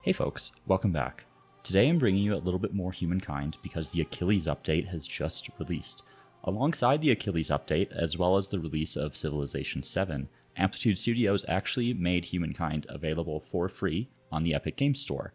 Hey folks, welcome back. Today I'm bringing you a little bit more Humankind because the Achilles update has just released. Alongside the Achilles update, as well as the release of Civilization 7, Amplitude Studios actually made Humankind available for free on the Epic Games Store.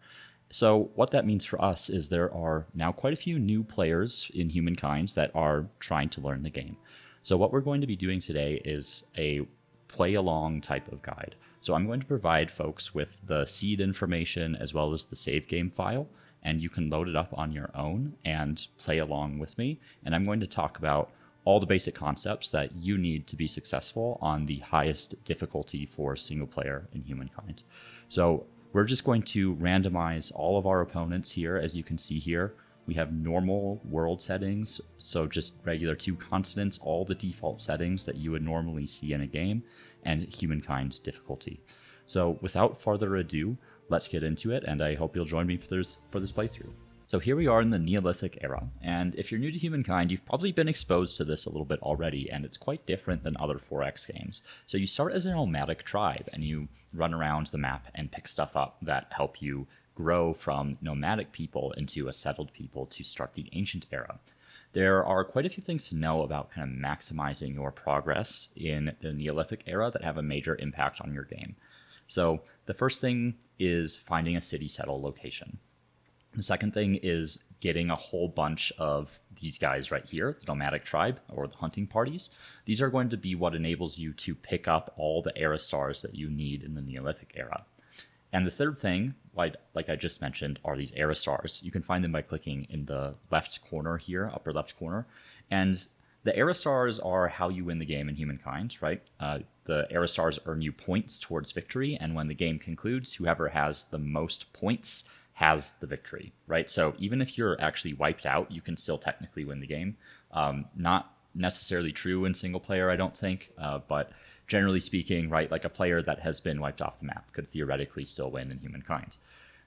So what that means for us is there are now quite a few new players in Humankind that are trying to learn the game. So what we're going to be doing today is a play along type of guide. So I'm going to provide folks with the seed information as well as the save game file, and you can load it up on your own and play along with me. And I'm going to talk about all the basic concepts that you need to be successful on the highest difficulty for single player in Humankind. So we're just going to randomize all of our opponents here. As you can see here, we have normal world settings, so just regular 2 continents, all the default settings that you would normally see in a game, and Humankind's difficulty. So without further ado, let's get into it, and I hope you'll join me for this playthrough. So here we are in the Neolithic era, and if you're new to Humankind, you've probably been exposed to this a little bit already, and it's quite different than other 4X games. So you start as a nomadic tribe, and you run around the map and pick stuff up that help you grow from nomadic people into a settled people to start the ancient era. There are quite a few things to know about kind of maximizing your progress in the Neolithic era that have a major impact on your game. So the first thing is finding a city settle location. The second thing is getting a whole bunch of these guys right here, the nomadic tribe or the hunting parties. These are going to be what enables you to pick up all the era stars that you need in the Neolithic era. And the third thing, like I just mentioned, are these era stars. You can find them by clicking in the left corner here, upper left corner. And the era stars are how you win the game in Humankind, right? The era stars earn you points towards victory, and when the game concludes, whoever has the most points has the victory, right? So even if you're actually wiped out, you can still technically win the game. Not necessarily true in single player, I don't think, but generally speaking, right, like a player that has been wiped off the map could theoretically still win in Humankind.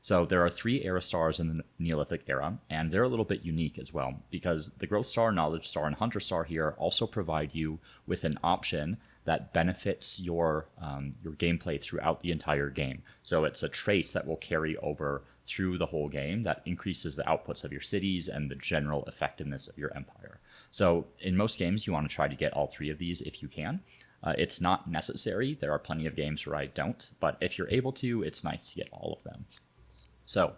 So there are 3 era stars in the Neolithic era, and they're a little bit unique as well, because the Growth Star, Knowledge Star, and Hunter Star here also provide you with an option that benefits your gameplay throughout the entire game. So it's a trait that will carry over through the whole game that increases the outputs of your cities and the general effectiveness of your empire. So in most games, you want to try to get all 3 of these if you can. It's not necessary. There are plenty of games where I don't, but if you're able to, it's nice to get all of them. So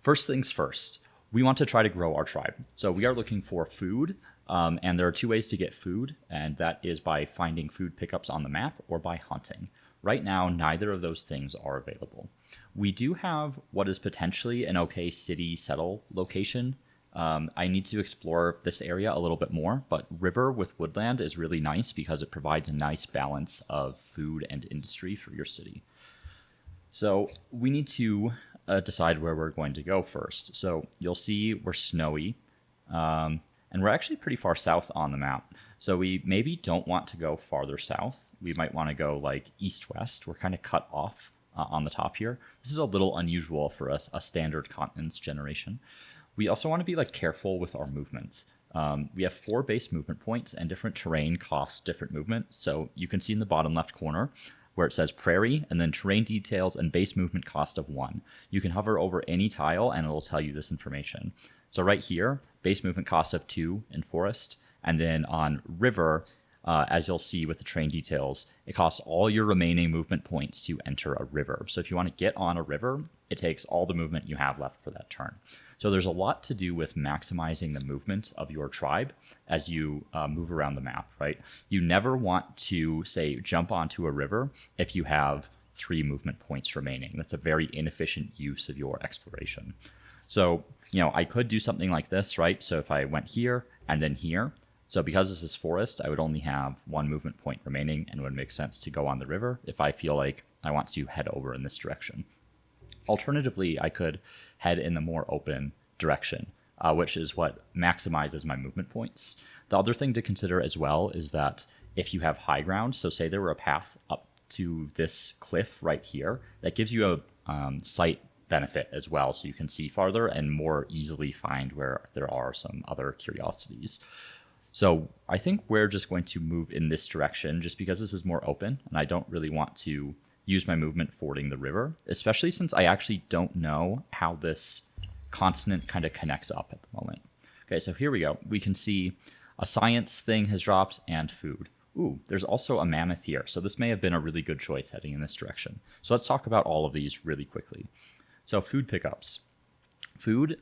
first things first, we want to try to grow our tribe. So we are looking for food, and there are 2 ways to get food, and that is by finding food pickups on the map or by hunting. Right now, neither of those things are available. We do have what is potentially an okay city settle location. I need to explore this area a little bit more, but river with woodland is really nice because it provides a nice balance of food and industry for your city. So we need to decide where we're going to go first. So you'll see we're snowy, and we're actually pretty far south on the map. So we maybe don't want to go farther south. We might want to go like east-west. We're kind of cut off on the top here. This is a little unusual for us, a standard continents generation. We also want to be careful with our movements. We have 4 base movement points, and different terrain costs different movement. So you can see in the bottom left corner where it says prairie, and then terrain details and base movement cost of 1. You can hover over any tile and it'll tell you this information. So right here, base movement cost of 2 in forest, and then on river, as you'll see with the terrain details, it costs all your remaining movement points to enter a river. So if you want to get on a river, it takes all the movement you have left for that turn. So there's a lot to do with maximizing the movement of your tribe as you move around the map, right? You never want to, say, jump onto a river if you have 3 movement points remaining. That's a very inefficient use of your exploration. So, I could do something like this, right? So if I went here and then here, so because this is forest, I would only have 1 movement point remaining, and it would make sense to go on the river if I feel like I want to head over in this direction. Alternatively, I could head in the more open direction, which is what maximizes my movement points. The other thing to consider as well is that if you have high ground, so say there were a path up to this cliff right here, that gives you a sight benefit as well, so you can see farther and more easily find where there are some other curiosities. So I think we're just going to move in this direction just because this is more open, and I don't really want to use my movement fording the river, especially since I actually don't know how this continent kind of connects up at the moment. Okay, so here we go. We can see a science thing has dropped and food. Ooh, there's also a mammoth here. So this may have been a really good choice heading in this direction. So let's talk about all of these really quickly. So food pickups. Food,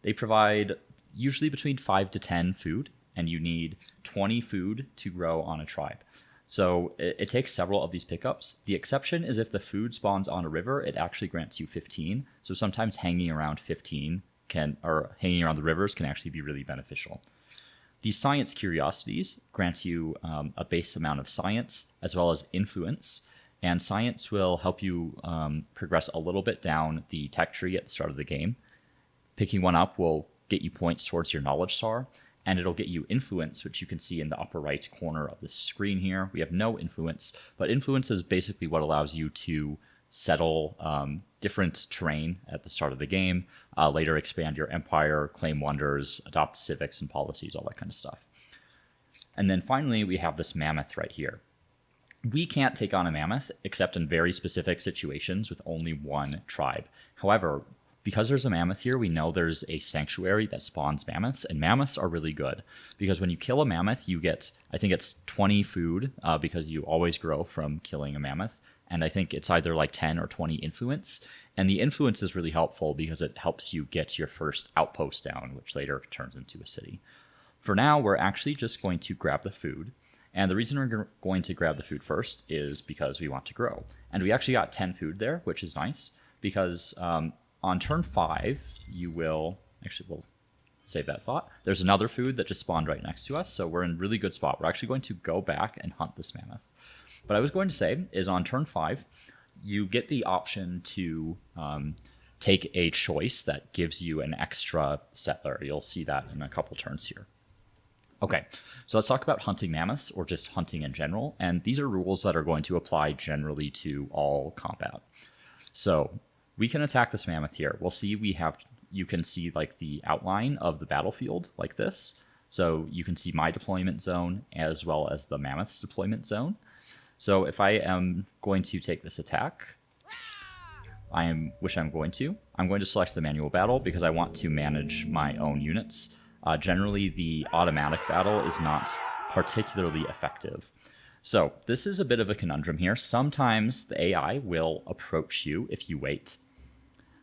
they provide usually between 5 to 10 food, and you need 20 food to grow on a tribe. So it takes several of these pickups. The exception is if the food spawns on a river, it actually grants you 15. So sometimes hanging around 15 hanging around the rivers can actually be really beneficial. These science curiosities grant you a base amount of science as well as influence, and science will help you progress a little bit down the tech tree at the start of the game. Picking one up will get you points towards your knowledge star, and it'll get you influence, which you can see in the upper right corner of the screen here. We have no influence, but influence is basically what allows you to settle different terrain at the start of the game, later expand your empire, claim wonders, adopt civics and policies, all that kind of stuff. And then finally, we have this mammoth right here. We can't take on a mammoth except in very specific situations with only one tribe. However, because there's a mammoth here, we know there's a sanctuary that spawns mammoths, and mammoths are really good because when you kill a mammoth, you get, I think it's 20 food because you always grow from killing a mammoth. And I think it's either like 10 or 20 influence. And the influence is really helpful because it helps you get your first outpost down, which later turns into a city. For now, we're actually just going to grab the food. And the reason we're going to grab the food first is because we want to grow. And we actually got 10 food there, which is nice because on turn 5, you will, actually we'll save that thought. There's another food that just spawned right next to us. So we're in a really good spot. We're actually going to go back and hunt this mammoth. What I was going to say is on turn 5, you get the option to take a choice that gives you an extra settler. You'll see that in a couple turns here. Okay, so let's talk about hunting mammoths or just hunting in general. And these are rules that are going to apply generally to all combat. So we can attack this mammoth here. We'll see you can see like the outline of the battlefield like this. So you can see my deployment zone as well as the mammoth's deployment zone. So if I am going to take this attack, which I'm going to select the manual battle because I want to manage my own units. Generally, the automatic battle is not particularly effective. So this is a bit of a conundrum here. Sometimes the AI will approach you if you wait,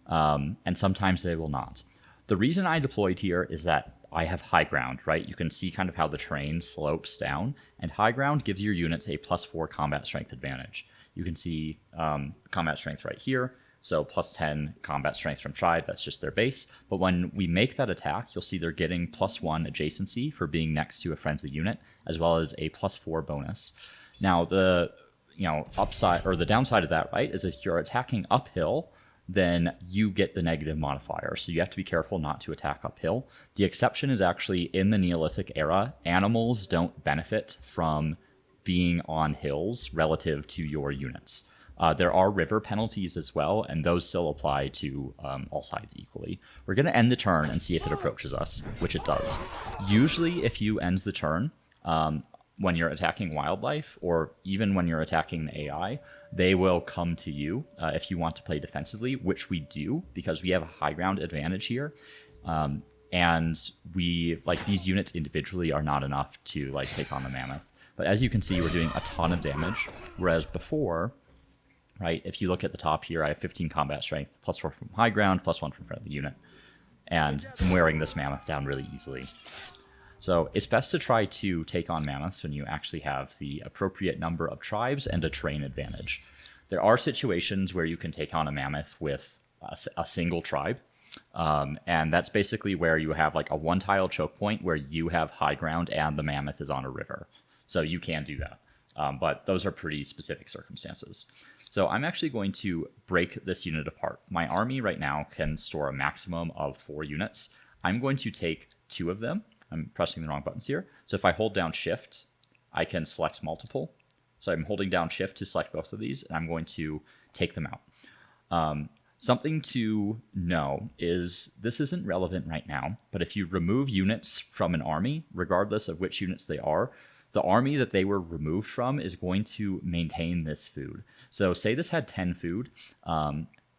and sometimes they will not. The reason I deployed here is that I have high ground, right? You can see kind of how the terrain slopes down, and high ground gives your units a +4 combat strength advantage. You can see combat strength right here, so +10 combat strength from tribe, that's just their base. But when we make that attack, you'll see they're getting +1 adjacency for being next to a friendly unit, as well as a +4 bonus. Now the upside or the downside of that, right, is if you're attacking uphill, then you get the negative modifier. So you have to be careful not to attack uphill. The exception is actually in the Neolithic era, animals don't benefit from being on hills relative to your units. There are river penalties as well, and those still apply to all sides equally. We're going to end the turn and see if it approaches us, which it does. Usually if you end the turn, when you're attacking wildlife, or even when you're attacking the AI, they will come to you if you want to play defensively, which we do because we have a high ground advantage here. And we, like, these units individually are not enough to like take on the mammoth. But as you can see, we're doing a ton of damage, whereas before, right, if you look at the top here, I have 15 combat strength, +4 from high ground, +1 from friendly unit, and I'm wearing this mammoth down really easily. So it's best to try to take on mammoths when you actually have the appropriate number of tribes and a terrain advantage. There are situations where you can take on a mammoth with a single tribe, and that's basically where you have like a one-tile choke point where you have high ground and the mammoth is on a river. So you can do that, but those are pretty specific circumstances. So I'm actually going to break this unit apart. My army right now can store a maximum of 4 units. I'm going to take 2 of them. I'm pressing the wrong buttons here. So if I hold down shift, I can select multiple. So I'm holding down shift to select both of these, and I'm going to take them out. Something to know is this isn't relevant right now, but if you remove units from an army, regardless of which units they are, the army that they were removed from is going to maintain this food. So say this had 10 food.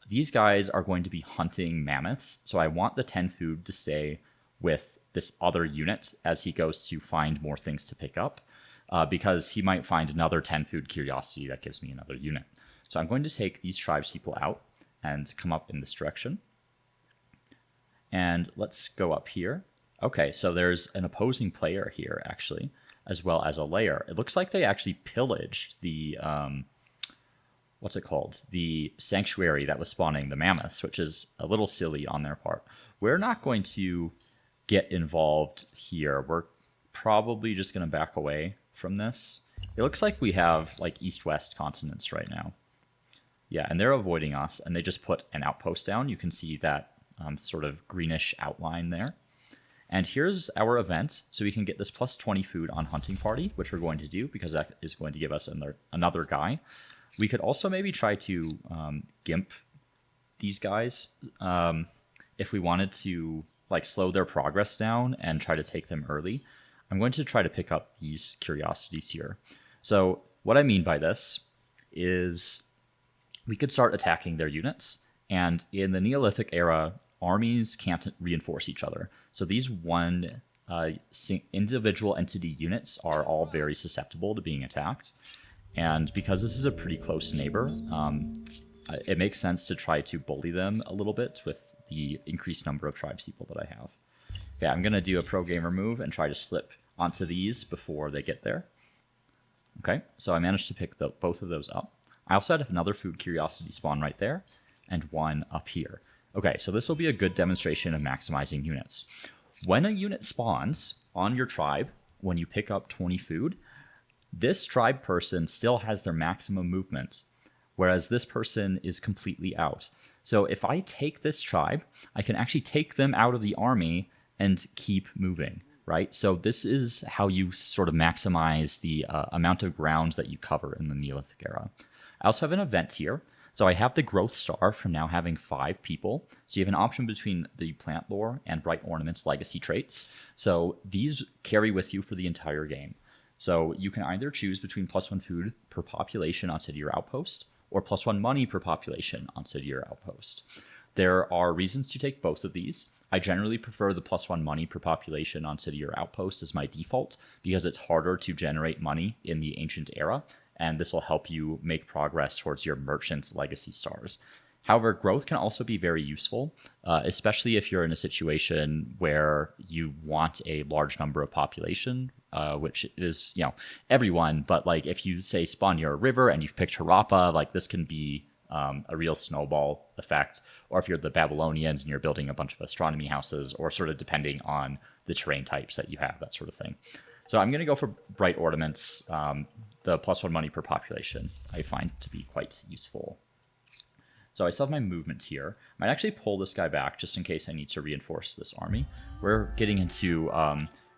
These guys are going to be hunting mammoths. So I want the 10 food to stay with this other unit as he goes to find more things to pick up, because he might find another 10 food curiosity that gives me another unit. So I'm going to take these tribespeople out and come up in this direction. And let's go up here. Okay, so there's an opposing player here, actually, as well as a layer. It looks like they actually pillaged the, what's it called? The sanctuary that was spawning the mammoths, which is a little silly on their part. We're not going to get involved here. We're probably just going to back away from this. It looks like we have like east-west continents right now. Yeah, and they're avoiding us, and they just put an outpost down. You can see that sort of greenish outline there. And here's our event, so we can get this plus 20 food on Hunting Party, which we're going to do because that is going to give us another guy. We could also maybe try to gimp these guys if we wanted to like slow their progress down and try to take them early. I'm going to try to pick up these curiosities here. So what I mean by this is we could start attacking their units, and in the Neolithic era, armies can't reinforce each other. So these individual entity units are all very susceptible to being attacked. And because this is a pretty close neighbor, it makes sense to try to bully them a little bit with the increased number of tribespeople that I have. Okay, I'm going to do a pro gamer move and try to slip onto these before they get there. Okay, so I managed to pick both of those up. I also had another food curiosity spawn right there, and one up here. Okay, so this will be a good demonstration of maximizing units. When a unit spawns on your tribe, when you pick up 20 food, this tribe person still has their maximum movement, whereas this person is completely out. So if I take this tribe, I can actually take them out of the army and keep moving, right? So this is how you sort of maximize the amount of ground that you cover in the Neolithic era. I also have an event here. So I have the growth star from now having 5 people. So you have an option between the plant lore and bright ornaments legacy traits. So these carry with you for the entire game. So you can either choose between +1 food per population on city or outpost, or +1 money per population on city or outpost. There are reasons to take both of these. I generally prefer the +1 money per population on city or outpost as my default, because it's harder to generate money in the ancient era, and this will help you make progress towards your merchant legacy stars. However, growth can also be very useful, especially if you're in a situation where you want a large number of population, which is, everyone. But like if you say spawn near a river and you've picked Harappa, like this can be a real snowball effect. Or if you're the Babylonians and you're building a bunch of astronomy houses, or sort of depending on the terrain types that you have, that sort of thing. So I'm going to go for bright ornaments. The +1 money per population I find to be quite useful. So I still have my movement here. I might actually pull this guy back just in case I need to reinforce this army. We're getting into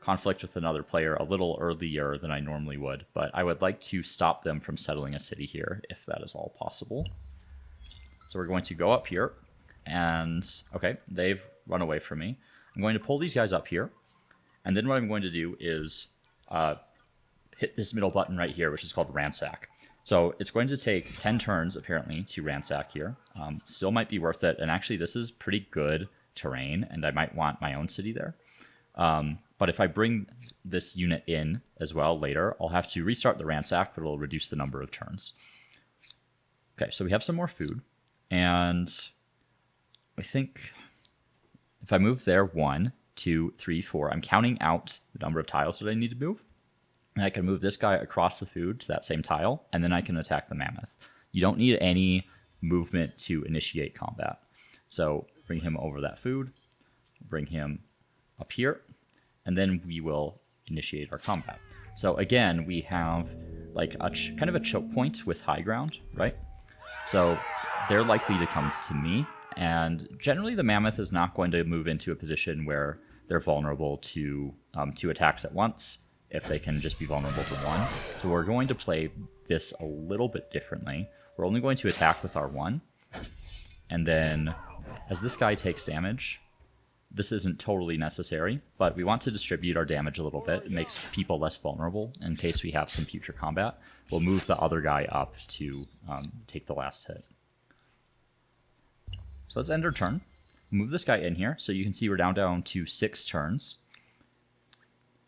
conflict with another player a little earlier than I normally would, but I would like to stop them from settling a city here if that is all possible. So we're going to go up here, and okay, they've run away from me. I'm going to pull these guys up here, and then what I'm going to do is hit this middle button right here, which is called Ransack. So it's going to take 10 turns, apparently, to ransack here. Still might be worth it, and actually this is pretty good terrain, and I might want my own city there. But if I bring this unit in as well later, I'll have to restart the ransack, but it'll reduce the number of turns. Okay, so we have some more food, and I think if I move there 1, 2, 3, 4, I'm counting out the number of tiles that I need to move. And I can move this guy across the food to that same tile, and then I can attack the mammoth. You don't need any movement to initiate combat. So bring him over that food, bring him up here, and then we will initiate our combat. So again, we have like a kind of a choke point with high ground, right? So they're likely to come to me, and generally the mammoth is not going to move into a position where they're vulnerable to 2 attacks at once, if they can just be vulnerable to 1. So we're going to play this a little bit differently. We're only going to attack with our 1. And then as this guy takes damage, This isn't totally necessary, but we want to distribute our damage a little bit. It makes people less vulnerable in case we have some future combat. We'll move the other guy up to take the last hit. So let's end our turn. Move this guy in here, so you can see we're down to 6 turns.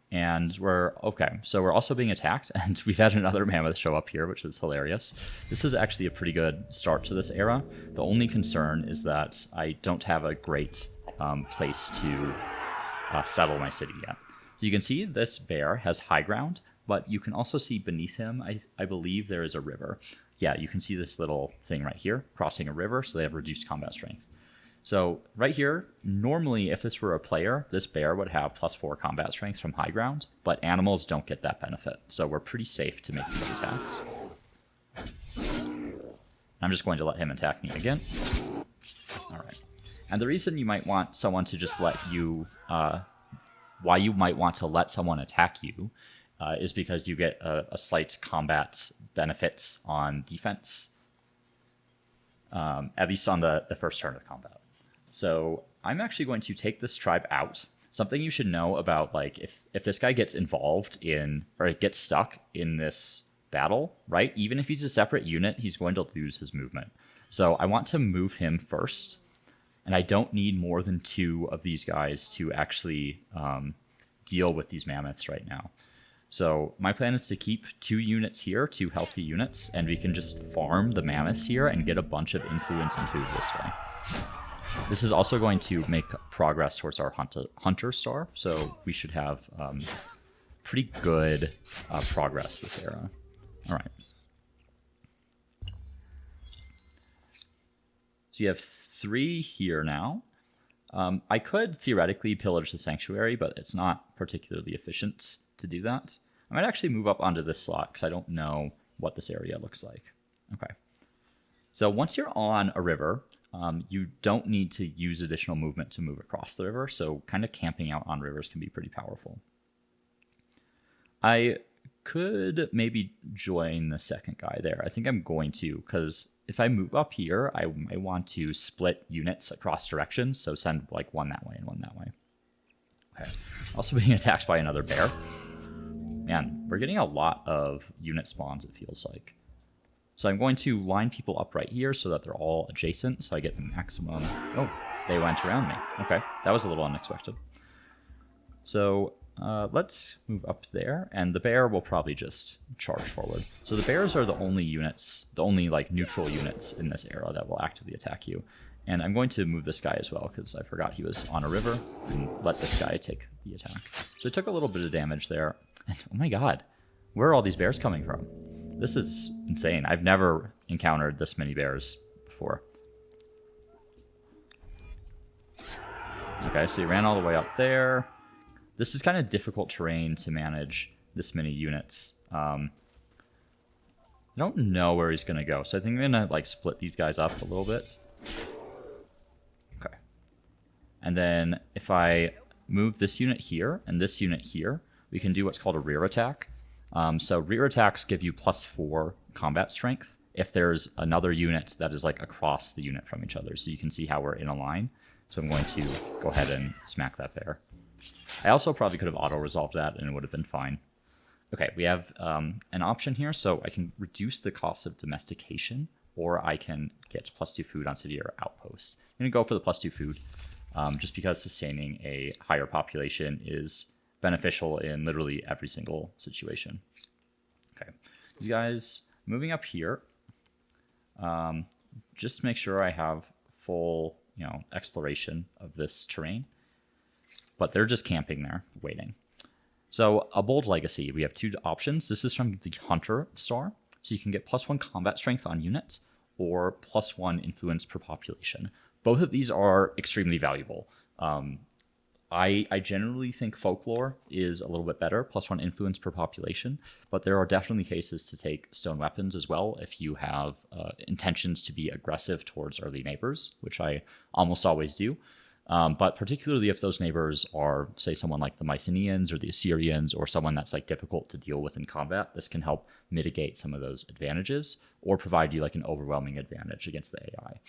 And we're okay, so we're also being attacked, and we've had another mammoth show up here, which is hilarious. This is actually a pretty good start to this era. The only concern is that I don't have a great place to settle my city yet. So you can see this bear has high ground, but you can also see beneath him, I believe there is a river. Yeah, you can see this little thing right here, crossing a river, so they have reduced combat strength. So right here, normally if this were a player, this bear would have +4 combat strength from high ground, but animals don't get that benefit. So we're pretty safe to make these attacks. I'm just going to let him attack me again. All right. And the reason you might want someone to just let you, why you might want to let someone attack you is because you get a slight combat benefits on defense, at least on the first turn of combat. So I'm actually going to take this tribe out. Something you should know about, like, if this guy gets involved in, or gets stuck in this battle, right? Even if he's a separate unit, he's going to lose his movement. So I want to move him first, and I don't need more than 2 of these guys to actually deal with these mammoths right now. So my plan is to keep 2 units here, 2 healthy units, and we can just farm the mammoths here and get a bunch of influence and food this way. This is also going to make progress towards our hunter star, so we should have pretty good progress this era. All right. So you have 3 here now. I could theoretically pillage the sanctuary, but it's not particularly efficient to do that. I might actually move up onto this slot because I don't know what this area looks like. Okay. So once you're on a river, you don't need to use additional movement to move across the river, so kind of camping out on rivers can be pretty powerful. I could maybe join the second guy there. I think I'm going to, because if I move up here, I might want to split units across directions, so send like 1 that way and 1 that way. Okay. Also being attacked by another bear. Man, we're getting a lot of unit spawns, it feels like. So I'm going to line people up right here so that they're all adjacent, so I get the maximum... Oh, they went around me. Okay, that was a little unexpected. So let's move up there, and the bear will probably just charge forward. So the bears are the only units, the only like neutral units in this era that will actively attack you. And I'm going to move this guy as well, because I forgot he was on a river, and let this guy take the attack. So it took a little bit of damage there. And oh my god, where are all these bears coming from? This is insane. I've never encountered this many bears before. Okay, so he ran all the way up there. This is kind of difficult terrain to manage this many units. I don't know where he's going to go, so I think I'm going to like split these guys up a little bit. Okay. And then if I move this unit here and this unit here, we can do what's called a rear attack. So rear attacks give you +4 combat strength if there's another unit that is like across the unit from each other. So you can see how we're in a line. So I'm going to go ahead and smack that bear. I also probably could have auto-resolved that and it would have been fine. Okay, we have an option here. So I can reduce the cost of domestication, or I can get +2 food on city or outpost. I'm going to go for the +2 food just because sustaining a higher population is beneficial in literally every single situation. Okay, these guys moving up here. Just make sure I have full, exploration of this terrain. But they're just camping there, waiting. So a bold legacy, we have 2 options. This is from the hunter star, so you can get +1 combat strength on units or +1 influence per population. Both of these are extremely valuable. I generally think folklore is a little bit better, +1 influence per population, but there are definitely cases to take stone weapons as well if you have intentions to be aggressive towards early neighbors, which I almost always do. But particularly if those neighbors are, say, someone like the Mycenaeans or the Assyrians or someone that's like difficult to deal with in combat, this can help mitigate some of those advantages or provide you like an overwhelming advantage against the AI.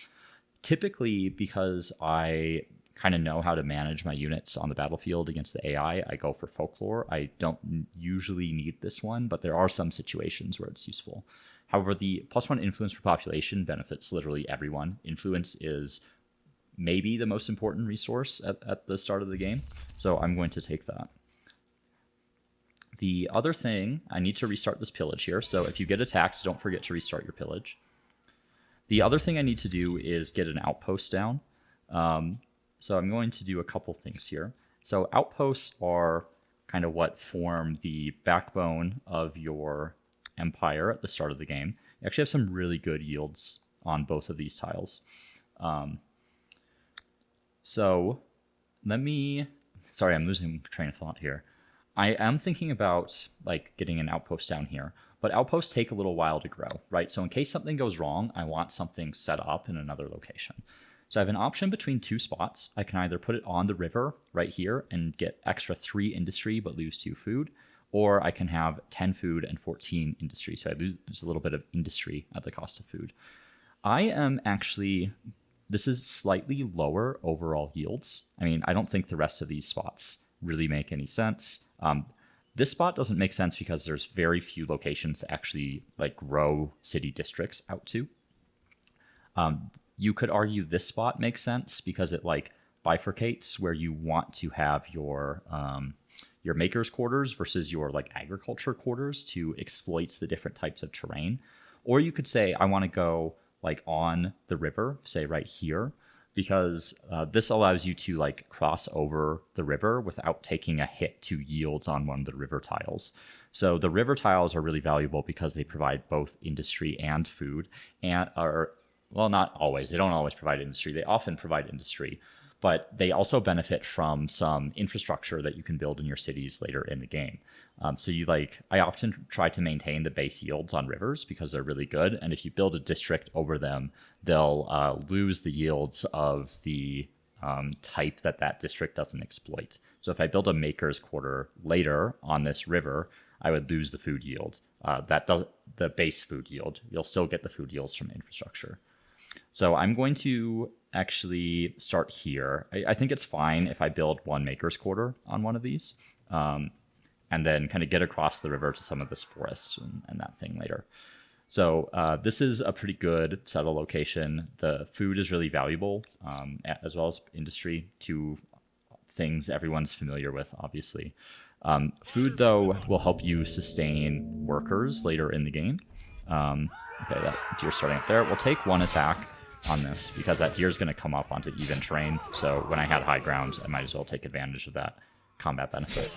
Typically, because I kind of know how to manage my units on the battlefield against the AI, I go for folklore. I don't usually need this one, but there are some situations where it's useful. However, the +1 influence for population benefits literally everyone. Influence is maybe the most important resource at the start of the game, so I'm going to take that. The other thing, I need to restart this pillage here, so if you get attacked, don't forget to restart your pillage. The other thing I need to do is get an outpost down. So I'm going to do a couple things here. So outposts are kind of what form the backbone of your empire at the start of the game. You actually have some really good yields on both of these tiles. So let me, sorry, I'm losing train of thought here. I am thinking about like getting an outpost down here, but outposts take a little while to grow, right? So in case something goes wrong, I want something set up in another location. So I have an option between two spots. I can either put it on the river right here and get extra 3 industry but lose 2 food, or I can have 10 food and 14 industry. So I lose a little bit of industry at the cost of food. I am actually, this is slightly lower overall yields. I mean, I don't think the rest of these spots really make any sense. This spot doesn't make sense because there's very few locations to actually like grow city districts out to. You could argue this spot makes sense because it like bifurcates where you want to have your maker's quarters versus your like agriculture quarters to exploit the different types of terrain. Or you could say, I want to go like on the river, say right here, because this allows you to like cross over the river without taking a hit to yields on one of the river tiles. So the river tiles are really valuable because they provide both industry and food, and are, well, not always. They don't always provide industry. They often provide industry, but they also benefit from some infrastructure that you can build in your cities later in the game. So you like, I often try to maintain the base yields on rivers because they're really good. And if you build a district over them, they'll lose the yields of the type that district doesn't exploit. So if I build a maker's quarter later on this river, I would lose the food yield. That doesn't, the base food yield. You'll still get the food yields from infrastructure. So I'm going to actually start here. I think it's fine if I build one maker's quarter on one of these, and then kind of get across the river to some of this forest and that thing later. So this is a pretty good settle location. The food is really valuable, as well as industry, two things everyone's familiar with, obviously. Food, though, will help you sustain workers later in the game. Okay, that deer's starting up there. We'll take 1 attack on this because that deer's going to come up onto even terrain. So when I had high ground, I might as well take advantage of that combat benefit.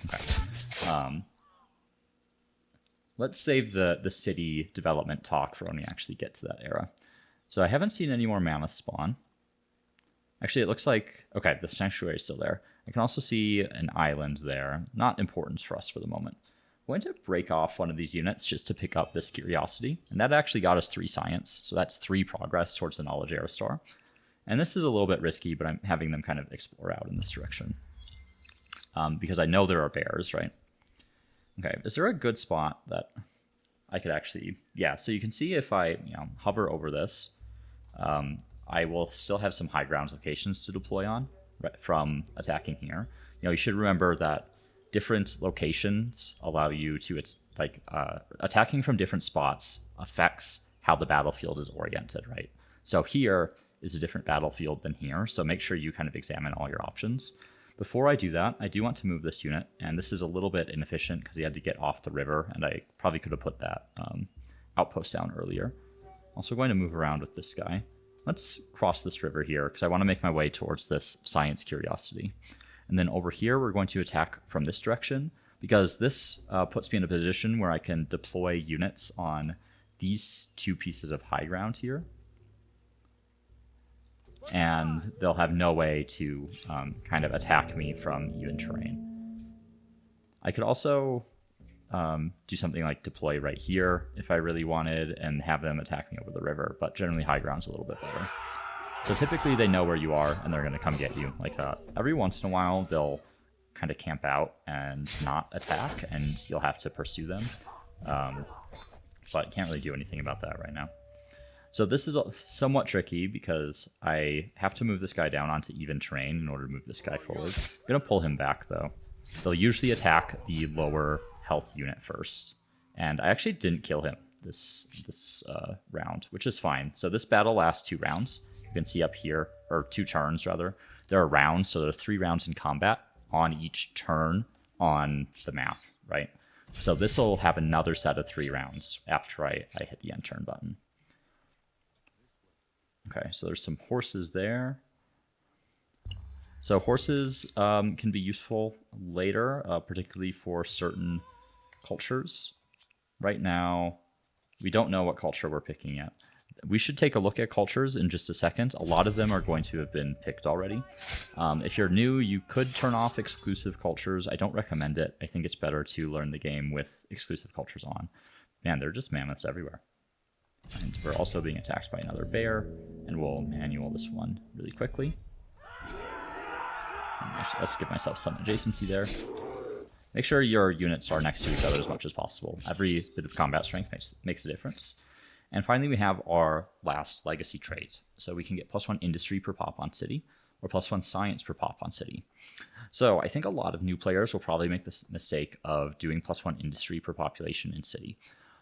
Okay. Let's save the city development talk for when we actually get to that era. So I haven't seen any more mammoth spawn. Actually, it looks like, okay, the sanctuary is still there. I can also see an island there. Not important for us for the moment. I'm going to break off one of these units just to pick up this curiosity. And that actually got us 3 science. So that's 3 progress towards the knowledge era star. And this is a little bit risky, but I'm having them kind of explore out in this direction. Because I know there are bears, right? Okay, is there a good spot that I could actually... Yeah, so you can see if I hover over this, I will still have some high ground locations to deploy on right, from attacking here. You should remember that different locations allow you to, attacking from different spots affects how the battlefield is oriented, right? So here is a different battlefield than here, so make sure you kind of examine all your options. Before I do that, I do want to move this unit, and this is a little bit inefficient because he had to get off the river, and I probably could have put that outpost down earlier. Also going to move around with this guy. Let's cross this river here because I want to make my way towards this science curiosity. And then over here, we're going to attack from this direction because this puts me in a position where I can deploy units on these 2 pieces of high ground here. And they'll have no way to kind of attack me from even terrain. I could also do something like deploy right here if I really wanted and have them attack me over the river, but generally high ground's a little bit better. So typically they know where you are and they're going to come get you like that. Every once in a while they'll kind of camp out and not attack and you'll have to pursue them. But can't really do anything about that right now. So this is somewhat tricky because I have to move this guy down onto even terrain in order to move this guy forward. I'm going to pull him back, though. They'll usually attack the lower health unit first. And I actually didn't kill him this round, which is fine. So this battle lasts 2 rounds. You can see up here, or 2 turns, rather. There are rounds, so there are 3 rounds in combat on each turn on the map, right? So this will have another set of 3 rounds after I hit the end turn button. Okay, so there's some horses there. So horses can be useful later, particularly for certain cultures. Right now, we don't know what culture we're picking yet. We should take a look at cultures in just a second. A lot of them are going to have been picked already. If you're new, you could turn off exclusive cultures. I don't recommend it. I think it's better to learn the game with exclusive cultures on. Man, there are just mammoths everywhere. And we're also being attacked by another bear, and we'll manual this one really quickly. Actually, let's give myself some adjacency there. Make sure your units are next to each other as much as possible. Every bit of combat strength makes a difference. And finally, we have our last legacy trait. So we can get +1 industry per pop on city, or +1 science per pop on city. So I think a lot of new players will probably make this mistake of doing +1 industry per population in city.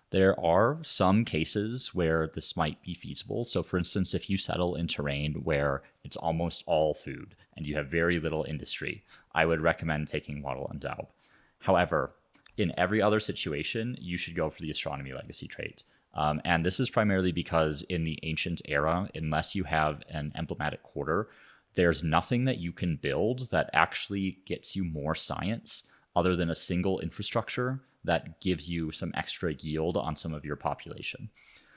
There are some cases where this might be feasible. So for instance, if you settle in terrain where it's almost all food and you have very little industry, I would recommend taking Waddle and Daub. However, in every other situation, you should go for the astronomy legacy trait. And this is primarily because in the ancient era, unless you have an emblematic quarter, there's nothing that you can build that actually gets you more science other than a single infrastructure that gives you some extra yield on some of your population.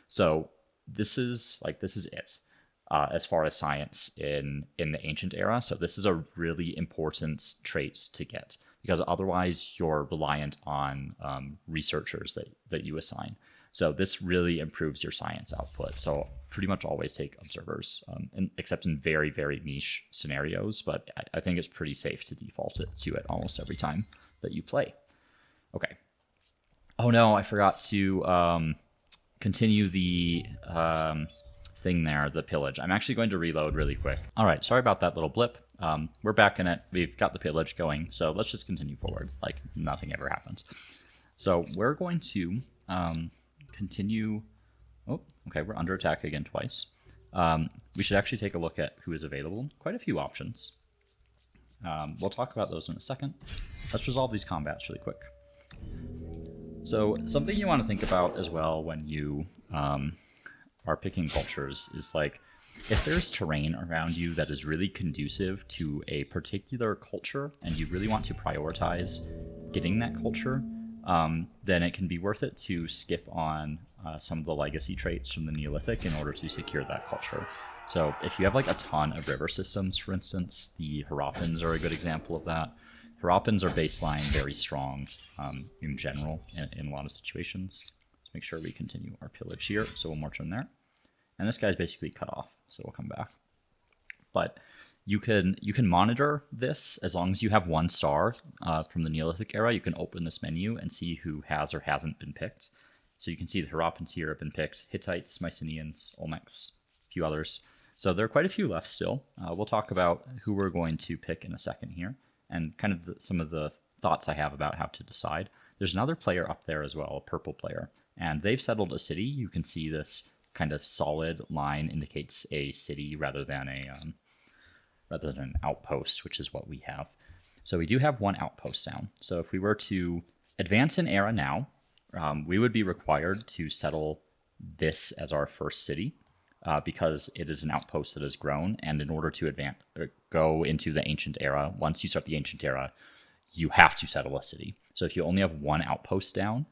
So this is it as far as science in the ancient era. So this is a really important trait to get, because otherwise you're reliant on researchers that you assign. So this really improves your science output. So pretty much always take observers, except in very, very niche scenarios. But I think it's pretty safe to default it to it almost every time that you play. Okay. Oh no, I forgot to continue the thing there, the pillage. I'm actually going to reload really quick. All right, sorry about that little blip. We're back in it. We've got the pillage going, so let's just continue forward like nothing ever happened. So we're going to continue. Oh, okay, we're under attack again twice. We should actually take a look at who is available. Quite a few options. We'll talk about those in a second. Let's resolve these combats really quick. So something you want to think about as well when you are picking cultures is like, if there's terrain around you that is really conducive to a particular culture and you really want to prioritize getting that culture, then it can be worth it to skip on some of the legacy traits from the Neolithic in order to secure that culture. So if you have like a ton of river systems, for instance, the Harappans are a good example of that. Harappans are baseline very strong in general in a lot of situations. Let's make sure we continue our pillage here. So one more turn there. And this guy's basically cut off, so we'll come back. But you can monitor this as long as you have 1 star from the Neolithic era. You can open this menu and see who has or hasn't been picked. So you can see the Harappans here have been picked, Hittites, Mycenaeans, Olmecs, a few others. So there are quite a few left still. We'll talk about who we're going to pick in a second here, and kind of some of the thoughts I have about how to decide. There's another player up there as well, a purple player, and they've settled a city. You can see this kind of solid line indicates a city rather than an outpost, which is what we have. So we do have 1 outpost down. So if we were to advance an era now, we would be required to settle this as our first city because it is an outpost that has grown. And in order to advance or go into the ancient era, once you start the ancient era, you have to settle a city. So if you only have 1 outpost down,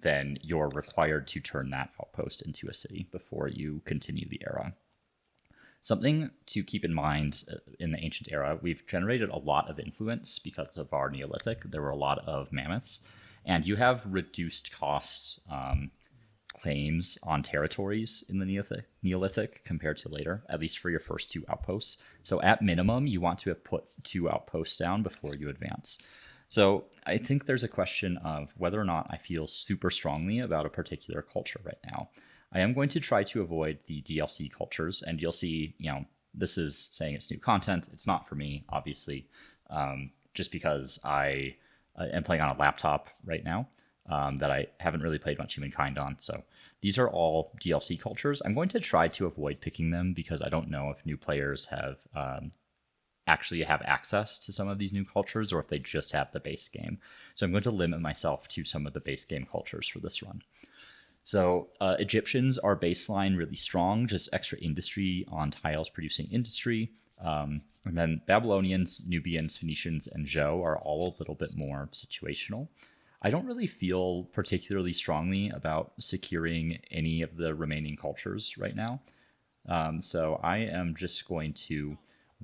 then you're required to turn that outpost into a city before you continue the era. Something to keep in mind in the ancient era, we've generated a lot of influence because of our Neolithic. There were a lot of mammoths, and you have reduced cost claims on territories in the Neolithic compared to later, at least for your first 2 outposts. So at minimum, you want to have put 2 outposts down before you advance. So I think there's a question of whether or not I feel super strongly about a particular culture right now. I am going to try to avoid the DLC cultures, and you'll see, this is saying it's new content. It's not for me, obviously, just because I am playing on a laptop right now that I haven't really played much Humankind on. So these are all DLC cultures. I'm going to try to avoid picking them because I don't know if new players have actually have access to some of these new cultures or if they just have the base game. So I'm going to limit myself to some of the base game cultures for this run. So Egyptians are baseline really strong, just extra industry on tiles producing industry. And then Babylonians, Nubians, Phoenicians, and Zhou are all a little bit more situational. I don't really feel particularly strongly about securing any of the remaining cultures right now. So I am just going to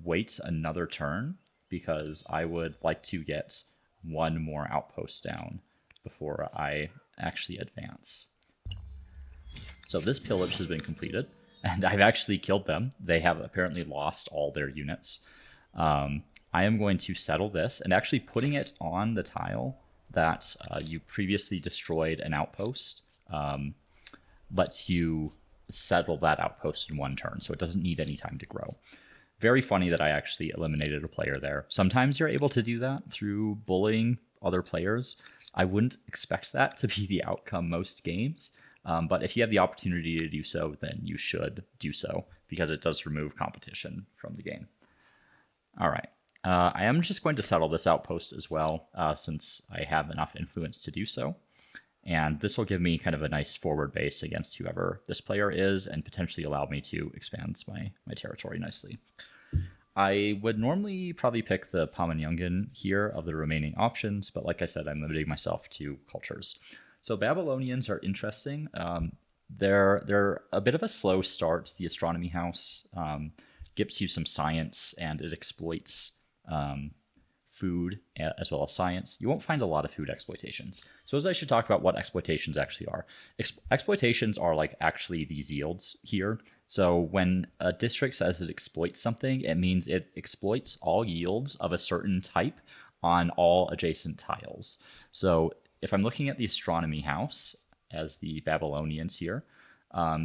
wait another turn because I would like to get one more outpost down before I actually advance. So this pillage has been completed, and I've actually killed them. They have apparently lost all their units. I am going to settle this, and actually putting it on the tile that you previously destroyed an outpost lets you settle that outpost in one turn, so it doesn't need any time to grow. Very funny that I actually eliminated a player there. Sometimes you're able to do that through bullying other players. I wouldn't expect that to be the outcome most games. But if you have the opportunity to do so, then you should do so because it does remove competition from the game. All right. I am just going to settle this outpost as well since I have enough influence to do so. And this will give me kind of a nice forward base against whoever this player is and potentially allow me to expand my territory nicely. I would normally probably pick the Pamanyungan here of the remaining options, but like I said, I'm limiting myself to cultures. So Babylonians are interesting. They're a bit of a slow start. The astronomy house gives you some science, and it exploits food as well as science. You won't find a lot of food exploitations. So as I should talk about what exploitations actually are. Exploitations are like actually these yields here. So when a district says it exploits something, it means it exploits all yields of a certain type on all adjacent tiles. So if I'm looking at the astronomy house as the Babylonians here,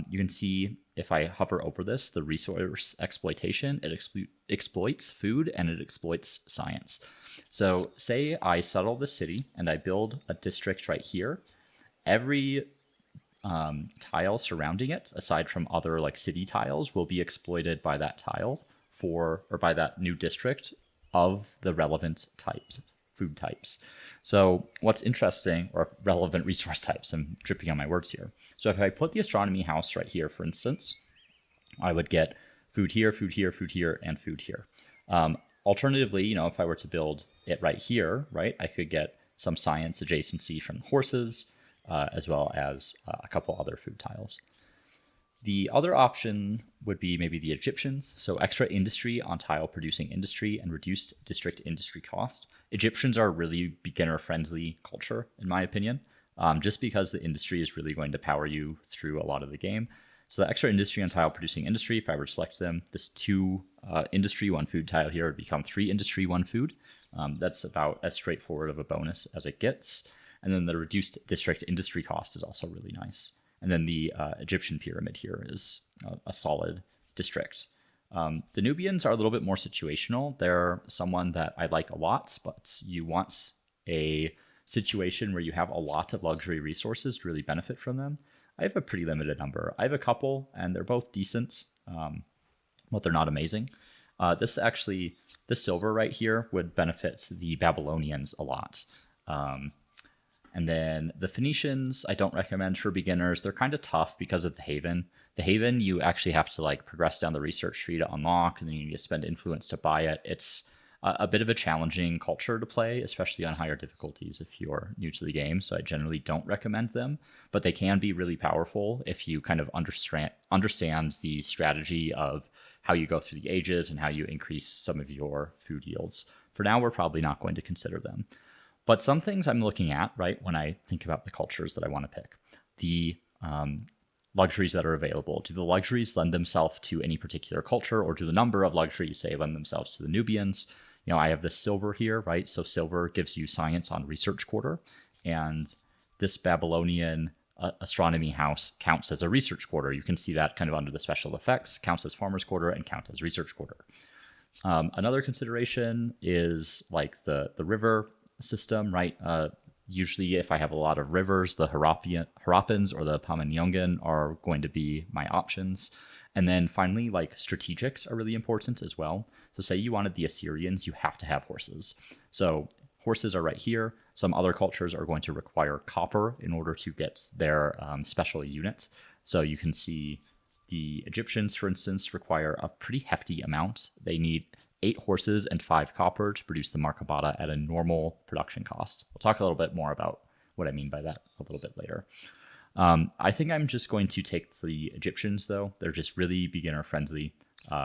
you can see if I hover over this, the resource exploitation, it exploits food and it exploits science. So say I settle the city and I build a district right here. Every tile surrounding it, aside from other like city tiles, will be exploited by that tile or by that new district of the relevant types. Food types. So what's interesting, or relevant resource types, I'm tripping on my words here. So if I put the astronomy house right here, for instance, I would get food here, food here, food here, and food here. Alternatively, if I were to build it right here, right, I could get some science adjacency from horses, as well as a couple other food tiles. The other option would be maybe the Egyptians, so extra industry on tile producing industry and reduced district industry cost. Egyptians are a really beginner-friendly culture, in my opinion, just because the industry is really going to power you through a lot of the game. So the extra industry on tile producing industry, if I were to select them, this 2 industry, 1 food tile here would become 3 industry, 1 food. That's about as straightforward of a bonus as it gets. And then the reduced district industry cost is also really nice. And then the Egyptian pyramid here is a solid district. The Nubians are a little bit more situational. They're someone that I like a lot, but you want a situation where you have a lot of luxury resources to really benefit from them. I have a pretty limited number. I have a couple, and they're both decent, but they're not amazing. This silver right here would benefit the Babylonians a lot. And then the Phoenicians, I don't recommend for beginners. They're kind of tough because of the Haven. The Haven, you actually have to like progress down the research tree to unlock, and then you need to spend influence to buy it. It's a bit of a challenging culture to play, especially on higher difficulties if you're new to the game. So I generally don't recommend them, but they can be really powerful if you kind of understand the strategy of how you go through the ages and how you increase some of your food yields. For now, we're probably not going to consider them. But some things I'm looking at, right, when I think about the cultures that I want to pick, the luxuries that are available. Do the luxuries lend themselves to any particular culture, or do the number of luxuries, say, lend themselves to the Nubians? I have this silver here, right? So silver gives you science on research quarter, and this Babylonian astronomy house counts as a research quarter. You can see that kind of under the special effects, counts as farmer's quarter and counts as research quarter. Another consideration is like the river system, right? Usually if I have a lot of rivers, the Harappans or the Pama-Nyong'an are going to be my options. And then finally, like strategics are really important as well. So say you wanted the Assyrians, you have to have horses. So horses are right here. Some other cultures are going to require copper in order to get their special unit. So you can see the Egyptians, for instance, require a pretty hefty amount. They need 8 horses and 5 copper to produce the Markabata at a normal production cost. We'll talk a little bit more about what I mean by that a little bit later. I think I'm just going to take the Egyptians, though. They're just really beginner friendly.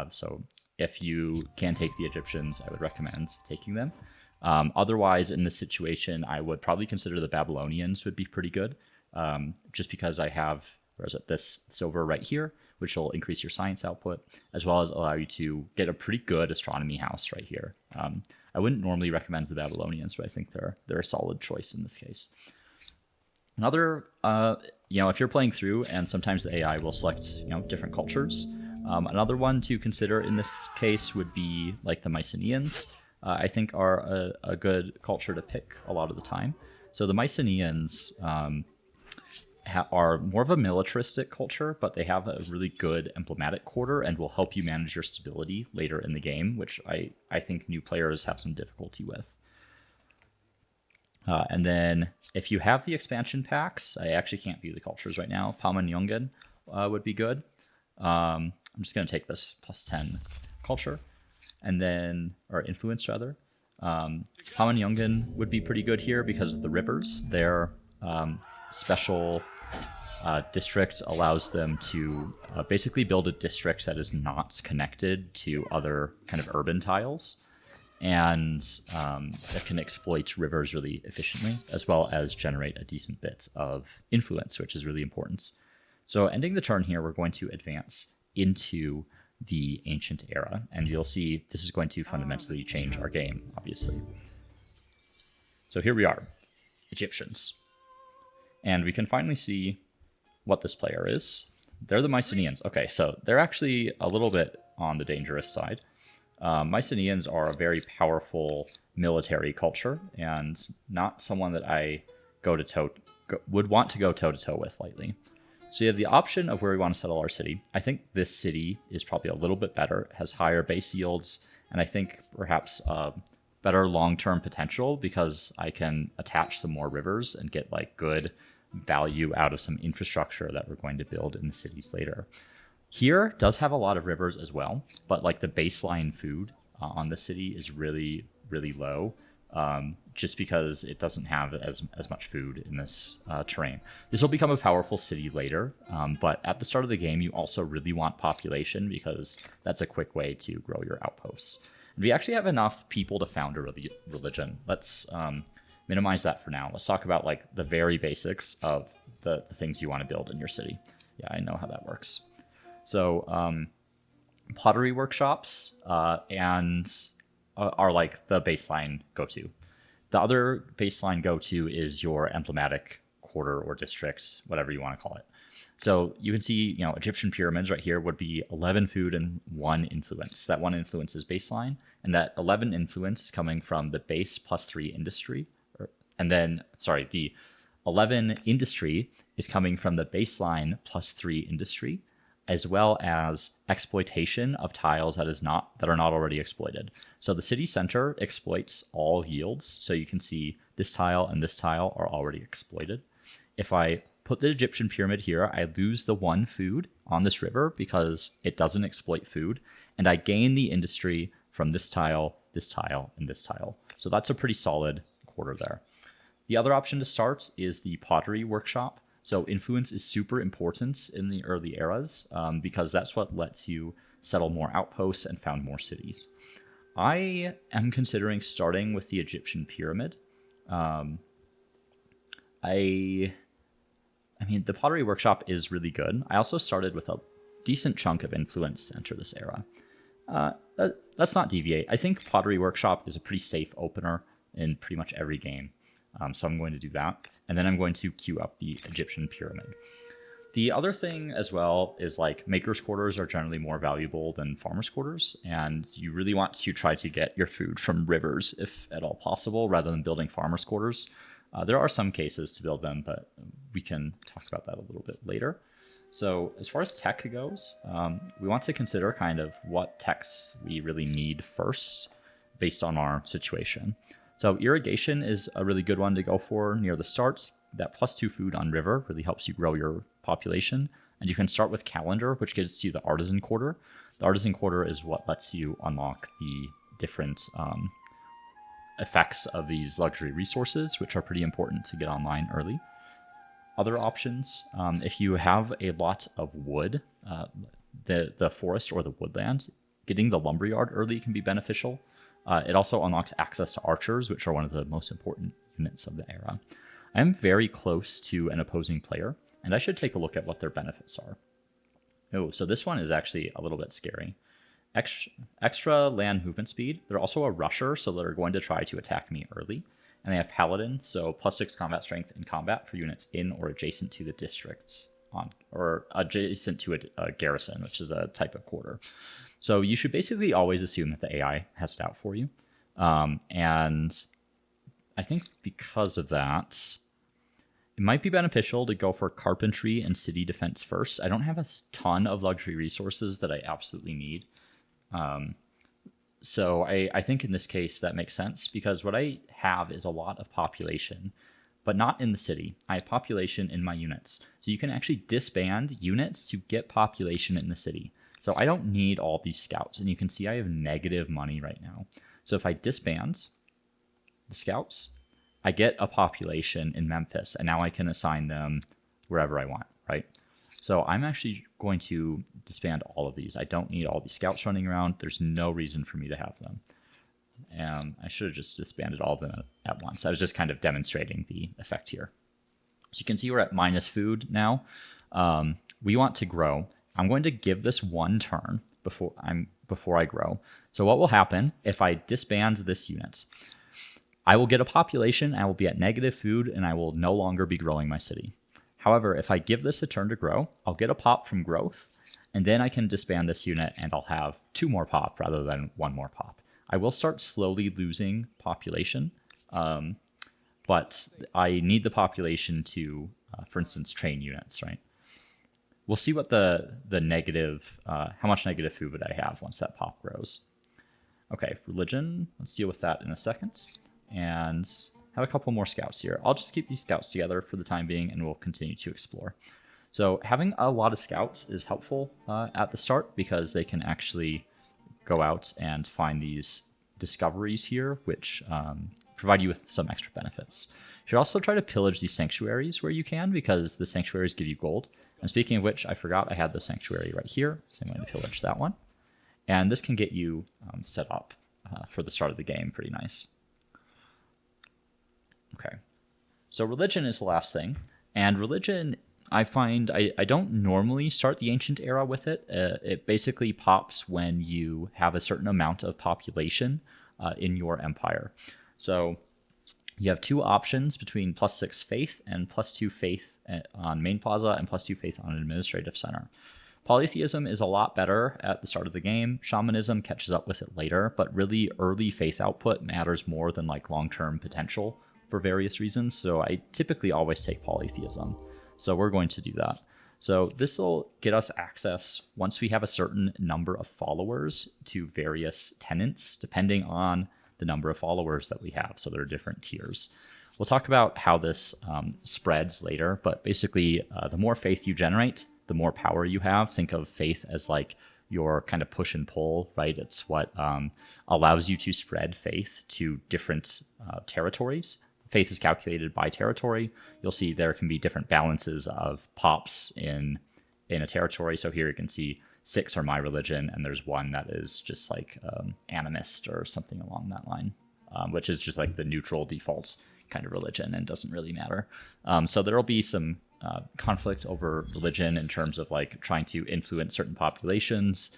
So if you can take the Egyptians, I would recommend taking them. Otherwise, in this situation, I would probably consider the Babylonians would be pretty good, just because I have, this silver right here, which will increase your science output, as well as allow you to get a pretty good astronomy house right here. I wouldn't normally recommend the Babylonians, but I think they're a solid choice in this case. Another, if you're playing through and sometimes the AI will select, different cultures. Another one to consider in this case would be like the Mycenaeans. I think are a good culture to pick a lot of the time. So the Mycenaeans are more of a militaristic culture, but they have a really good emblematic quarter and will help you manage your stability later in the game, which I think new players have some difficulty with. And then if you have the expansion packs, I actually can't view the cultures right now. Pama-Nyong'an would be good. I'm just going to take this +10 culture. And then, or influence rather. Pama-Nyong'an would be pretty good here because of the rivers. Their special district allows them to basically build a district that is not connected to other kind of urban tiles. And that can exploit rivers really efficiently, as well as generate a decent bit of influence, which is really important. So ending the turn here, we're going to advance into the ancient era, and you'll see this is going to fundamentally change our game, obviously. So here we are, Egyptians. And we can finally see what this player is. They're the Mycenaeans. Okay, so they're actually a little bit on the dangerous side. Mycenaeans are a very powerful military culture, and not someone that I would want to go toe-to-toe with lightly. So you have the option of where we want to settle our city. I think this city is probably a little bit better, has higher base yields, and I think perhaps better long-term potential because I can attach some more rivers and get like good value out of some infrastructure that we're going to build in the cities later. Here does have a lot of rivers as well, but like the baseline food on the city is really, really low. Just because it doesn't have as much food in this terrain. This will become a powerful city later, but at the start of the game, you also really want population because that's a quick way to grow your outposts. And we actually have enough people to found a religion. Let's minimize that for now. Let's talk about like the very basics of the things you want to build in your city. Yeah, I know how that works. So pottery workshops and are like the baseline go-to. The other baseline go-to is your emblematic quarter or district, whatever you want to call it. So you can see, Egyptian pyramids right here would be 11 food and 1 influence. That 1 influence is baseline, and that 11 influence is coming from the base +3 industry. The 11 industry is coming from the baseline +3 industry, as well as exploitation of tiles that are not already exploited. So the city center exploits all yields. So you can see this tile and this tile are already exploited. If I put the Egyptian pyramid here, I lose the 1 food on this river because it doesn't exploit food, and I gain the industry from this tile, and this tile. So that's a pretty solid quarter there. The other option to start is the pottery workshop. So influence is super important in the early eras because that's what lets you settle more outposts and found more cities. I am considering starting with the Egyptian pyramid. The pottery workshop is really good. I also started with a decent chunk of influence to enter this era. Let's not deviate. I think pottery workshop is a pretty safe opener in pretty much every game. So I'm going to do that. And then I'm going to queue up the Egyptian pyramid. The other thing as well is like makers' quarters are generally more valuable than farmers' quarters, and you really want to try to get your food from rivers if at all possible, rather than building farmers' quarters. There are some cases to build them, but we can talk about that a little bit later. So as far as tech goes, we want to consider kind of what techs we really need first based on our situation. So irrigation is a really good one to go for near the start. That +2 food on river really helps you grow your population. And you can start with calendar, which gets you the artisan quarter. The artisan quarter is what lets you unlock the different effects of these luxury resources, which are pretty important to get online early. Other options, if you have a lot of wood, the forest or the woodland, getting the lumberyard early can be beneficial. It also unlocks access to archers, which are one of the most important units of the era. I am very close to an opposing player, and I should take a look at what their benefits are. Oh, so this one is actually a little bit scary. Extra land movement speed. They're also a rusher, so they're going to try to attack me early. And they have paladin, so +6 combat strength in combat for units in or adjacent to the districts, or adjacent to a garrison, which is a type of quarter. So you should basically always assume that the AI has it out for you. And I think because of that, it might be beneficial to go for carpentry and city defense first. I don't have a ton of luxury resources that I absolutely need. So I think in this case that makes sense, because what I have is a lot of population, but not in the city. I have population in my units. So you can actually disband units to get population in the city. So I don't need all these scouts, and you can see I have negative money right now. So if I disband the scouts, I get a population in Memphis, and now I can assign them wherever I want, right? So I'm actually going to disband all of these. I don't need all these scouts running around. There's no reason for me to have them. And I should have just disbanded all of them at once. I was just kind of demonstrating the effect here. So you can see we're at minus food now. We want to grow. I'm going to give this one turn before I grow. So what will happen if I disband this unit? I will get a population, I will be at negative food, and I will no longer be growing my city. However, if I give this a turn to grow, I'll get a pop from growth, and then I can disband this unit and I'll have 2 more pop rather than 1 more pop. I will start slowly losing population, but I need the population to, for instance, train units, right? We'll see what the negative, how much negative food would I have once that pop grows. Okay, religion, let's deal with that in a second. And have a couple more scouts here. I'll just keep these scouts together for the time being, and we'll continue to explore. So having a lot of scouts is helpful at the start, because they can actually go out and find these discoveries here, which provide you with some extra benefits. You should also try to pillage these sanctuaries where you can, because the sanctuaries give you gold. And speaking of which, I forgot I had the sanctuary right here, so I'm going to pillage that one. And this can get you set up for the start of the game pretty nice. Okay, so religion is the last thing, and religion, I find I don't normally start the ancient era with it. It basically pops when you have a certain amount of population in your empire. So you have 2 options between +6 faith and +2 faith on main plaza and +2 faith on administrative center. Polytheism is a lot better at the start of the game. Shamanism catches up with it later, but really early faith output matters more than like long-term potential for various reasons. So I typically always take polytheism. So we're going to do that. So this will get us access, once we have a certain number of followers, to various tenants, depending on the number of followers that we have. So there are different tiers. We'll talk about how this spreads later, but basically the more faith you generate, the more power you have. Think of faith as like your kind of push and pull, right? It's what allows you to spread faith to different territories. Faith is calculated by territory. You'll see there can be different balances of pops in a territory. So here you can see 6 are my religion, and there's 1 that is just like animist or something along that line, which is just like the neutral default kind of religion and doesn't really matter. So there'll be some conflict over religion in terms of like trying to influence certain populations,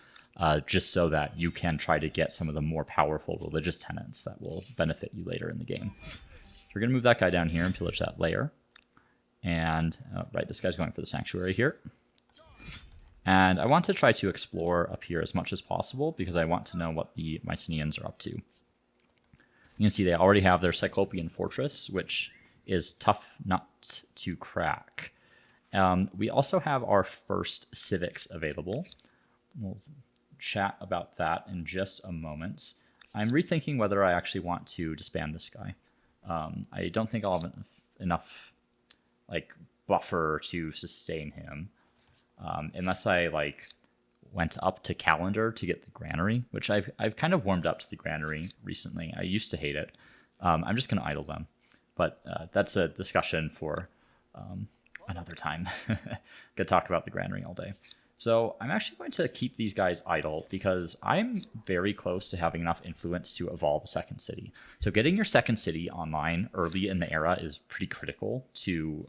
just so that you can try to get some of the more powerful religious tenets that will benefit you later in the game. we're going to move that guy down here and pillage that layer. And, right, this guy's going for the sanctuary here. And I want to try to explore up here as much as possible because I want to know what the Mycenaeans are up to. You can see they already have their Cyclopean fortress, which is tough not to crack. We also have our first civics available. We'll chat about that in just a moment. I'm rethinking whether I actually want to disband this guy. I don't think I'll have enough like buffer to sustain him, unless I like went up to calendar to get the granary, which I've kind of warmed up to the granary recently. I used to hate it. I'm just gonna idle them, but that's a discussion for another time. Could talk about the granary all day. So I'm actually going to keep these guys idle because I'm very close to having enough influence to evolve a second city. So getting your second city online early in the era is pretty critical to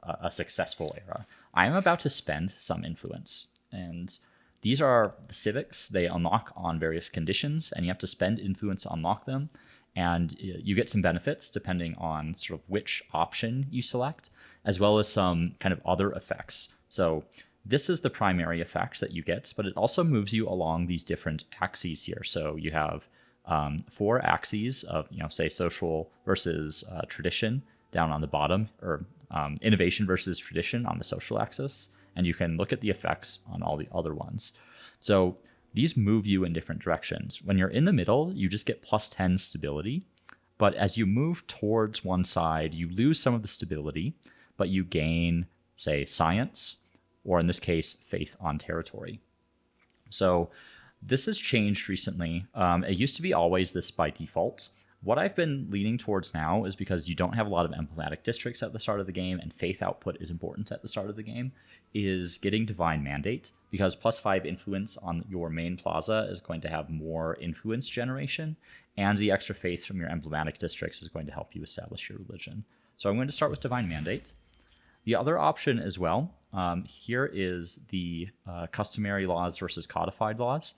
a successful era. I'm about to spend some influence, and these are the civics. They unlock on various conditions, and you have to spend influence to unlock them. And you get some benefits depending on sort of which option you select, as well as some kind of other effects. So this is the primary effect that you get, but it also moves you along these different axes here. So you have 4 axes of, say, social versus tradition down on the bottom, or innovation versus tradition on the social axis. And you can look at the effects on all the other ones. So these move you in different directions. When you're in the middle, you just get +10 stability. But as you move towards one side, you lose some of the stability, but you gain, say, science, or in this case, faith on territory. So this has changed recently. It used to be always this by default. What I've been leaning towards now is because you don't have a lot of emblematic districts at the start of the game, and faith output is important at the start of the game, is getting Divine Mandate, because +5 influence on your main plaza is going to have more influence generation, and the extra faith from your emblematic districts is going to help you establish your religion. So I'm going to start with Divine Mandate. The other option as well, here is the customary laws versus codified laws.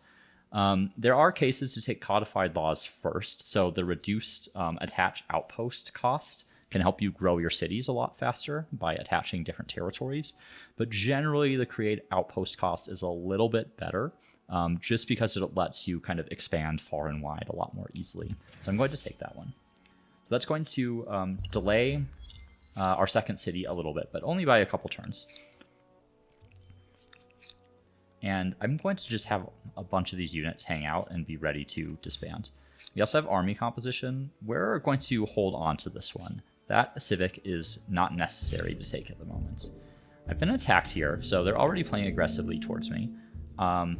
There are cases to take codified laws first, so the reduced attach outpost cost can help you grow your cities a lot faster by attaching different territories. But generally, the create outpost cost is a little bit better, just because it lets you kind of expand far and wide a lot more easily. So I'm going to take that one. So that's going to delay our second city a little bit, but only by a couple turns. And I'm going to just have a bunch of these units hang out and be ready to disband. We also have army composition. We're going to hold on to this one. That civic is not necessary to take at the moment. I've been attacked here, so they're already playing aggressively towards me. So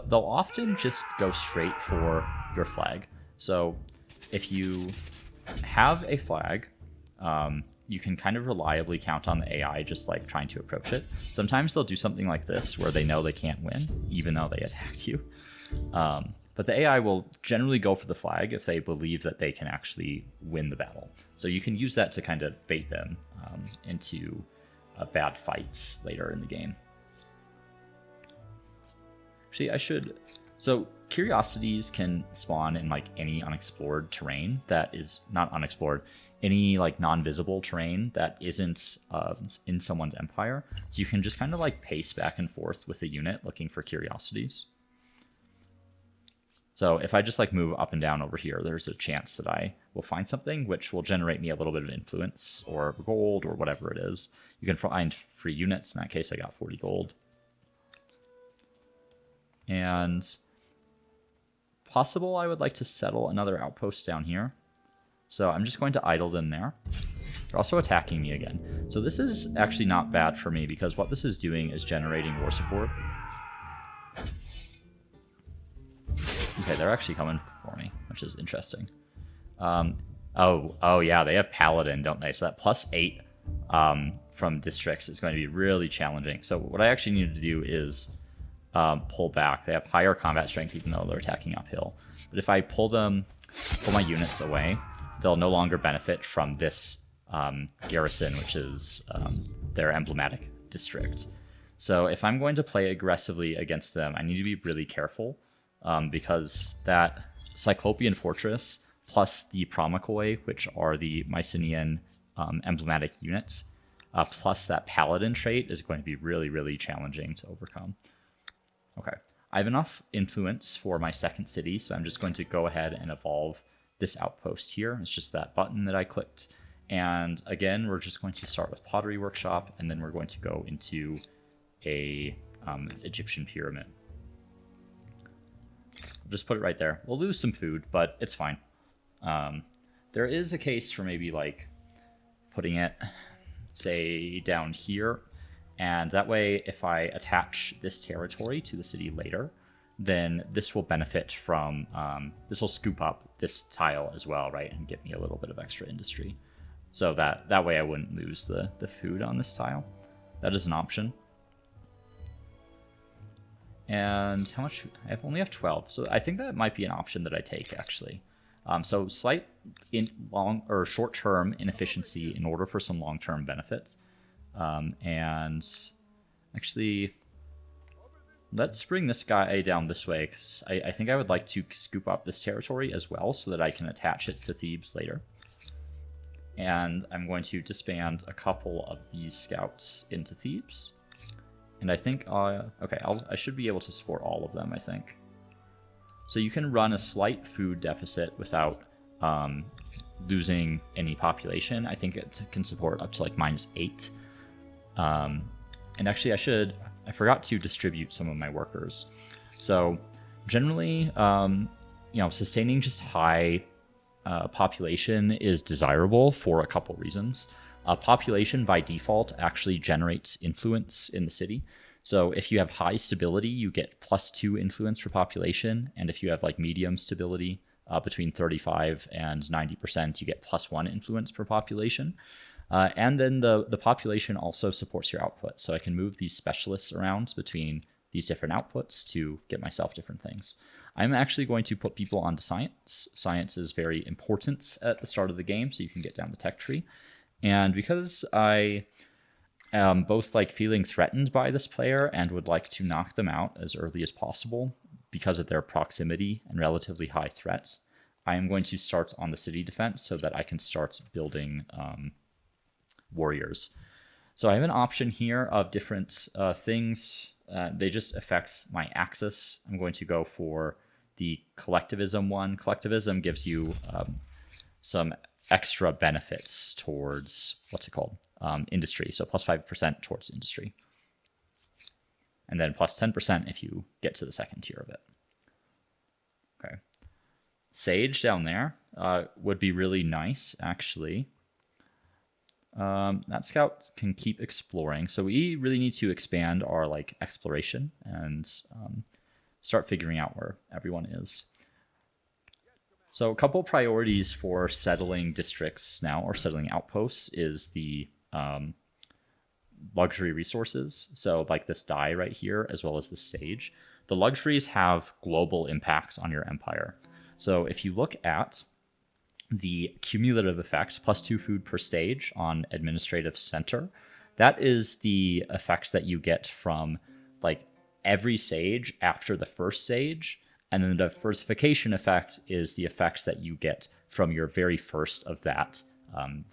they'll often just go straight for your flag. So if you have a flag, you can kind of reliably count on the AI just like trying to approach it. Sometimes they'll do something like this where they know they can't win, even though they attacked you. But the AI will generally go for the flag if they believe that they can actually win the battle. So you can use that to kind of bait them into bad fights later in the game. Actually, So curiosities can spawn in like any unexplored terrain that is not unexplored. Any like non-visible terrain that isn't in someone's empire. So you can just kind of like pace back and forth with a unit looking for curiosities. So if I just like move up and down over here, there's a chance that I will find something which will generate me a little bit of influence or gold or whatever it is. You can find free units. In that case, I got 40 gold. And possible I would like to settle another outpost down here. So I'm just going to idle them there. They're also attacking me again. So this is actually not bad for me because what this is doing is generating war support. Okay, they're actually coming for me, which is interesting. Oh yeah, they have Paladin, don't they? So that +8 from districts is going to be really challenging. So what I actually need to do is pull back. They have higher combat strength even though they're attacking uphill. But if I pull my units away, they'll no longer benefit from this garrison, which is their emblematic district. So if I'm going to play aggressively against them, I need to be really careful because that Cyclopean fortress plus the Promicoi, which are the Mycenaean emblematic units, plus that Paladin trait is going to be really, really challenging to overcome. Okay, I have enough influence for my second city, so I'm just going to go ahead and evolve this outpost here. It's just that button that I clicked. And again, we're just going to start with Pottery Workshop, and then we're going to go into a Egyptian pyramid. I'll just put it right there. We'll lose some food, but it's fine. There is a case for maybe like putting it, say, down here. And that way, if I attach this territory to the city later, then this will benefit from, this will scoop up this tile as well, right? And get me a little bit of extra industry. So that way I wouldn't lose the food on this tile. That is an option. And how much? I only have 12. So I think that might be an option that I take, actually. So slight short-term inefficiency in order for some long-term benefits. And actually, let's bring this guy down this way, because I think I would like to scoop up this territory as well so that I can attach it to Thebes later. And I'm going to disband a couple of these scouts into Thebes. And I think, okay, I should be able to support all of them, I think. So you can run a slight food deficit without losing any population. I think it can support up to like -8. And actually I forgot to distribute some of my workers. So generally, sustaining just high population is desirable for a couple reasons. Population by default actually generates influence in the city. So if you have high stability, you get +2 influence for population. And if you have like medium stability, between 35 and 90%, you get +1 influence per population. And then the population also supports your output. So I can move these specialists around between these different outputs to get myself different things. I'm actually going to put people onto science. Science is very important at the start of the game, so you can get down the tech tree. And because I am both like feeling threatened by this player and would like to knock them out as early as possible because of their proximity and relatively high threats, I am going to start on the city defense so that I can start building warriors. So I have an option here of different things. They just affect my axis. I'm going to go for the collectivism one. Collectivism gives you some extra benefits towards, industry. So +5% towards industry. And then +10% if you get to the second tier of it. Okay. Sage down there would be really nice, actually. That scout can keep exploring. So we really need to expand our exploration and start figuring out where everyone is. So a couple priorities for settling districts now, or settling outposts, is the luxury resources. So like this dye right here, as well as the sage. The luxuries have global impacts on your empire. So if you look at the cumulative effect, +2 food per stage on administrative center, that is the effects that you get from every sage after the first sage. And then the diversification effect is the effects that you get from your very first of that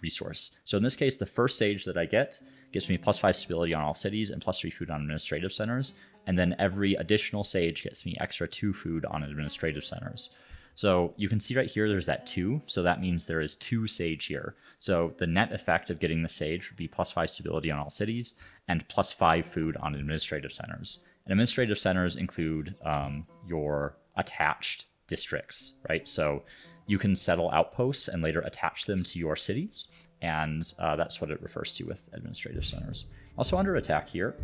resource. So in this case, the first sage that I get gives me +5 stability on all cities and +3 food on administrative centers. And then every additional sage gets me extra 2 food on administrative centers. So you can see right here, there's that 2. So that means there is 2 sage here. So the net effect of getting the sage would be +5 stability on all cities and +5 food on administrative centers. And administrative centers include your attached districts, right? So you can settle outposts and later attach them to your cities. And that's what it refers to with administrative centers. Also under attack here,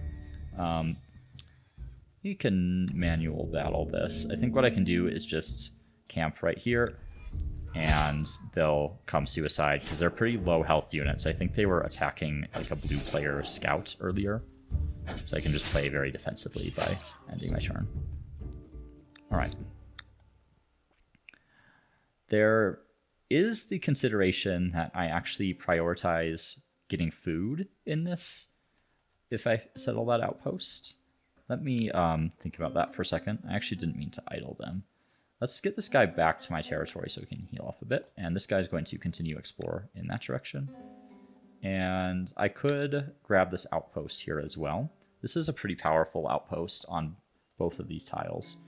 you can manual battle this. I think what I can do is just camp right here and they'll come suicide because they're pretty low health units. I think they were attacking a blue player scout earlier. So I can just play very defensively by ending my turn. All right. There is the consideration that I actually prioritize getting food in this if I settle that outpost. Let me think about that for a second. I actually didn't mean to idle them. let's get this guy back to my territory so we can heal up a bit. And this guy's going to continue explore in that direction. And I could grab this outpost here as well. This is a pretty powerful outpost on both of these tiles.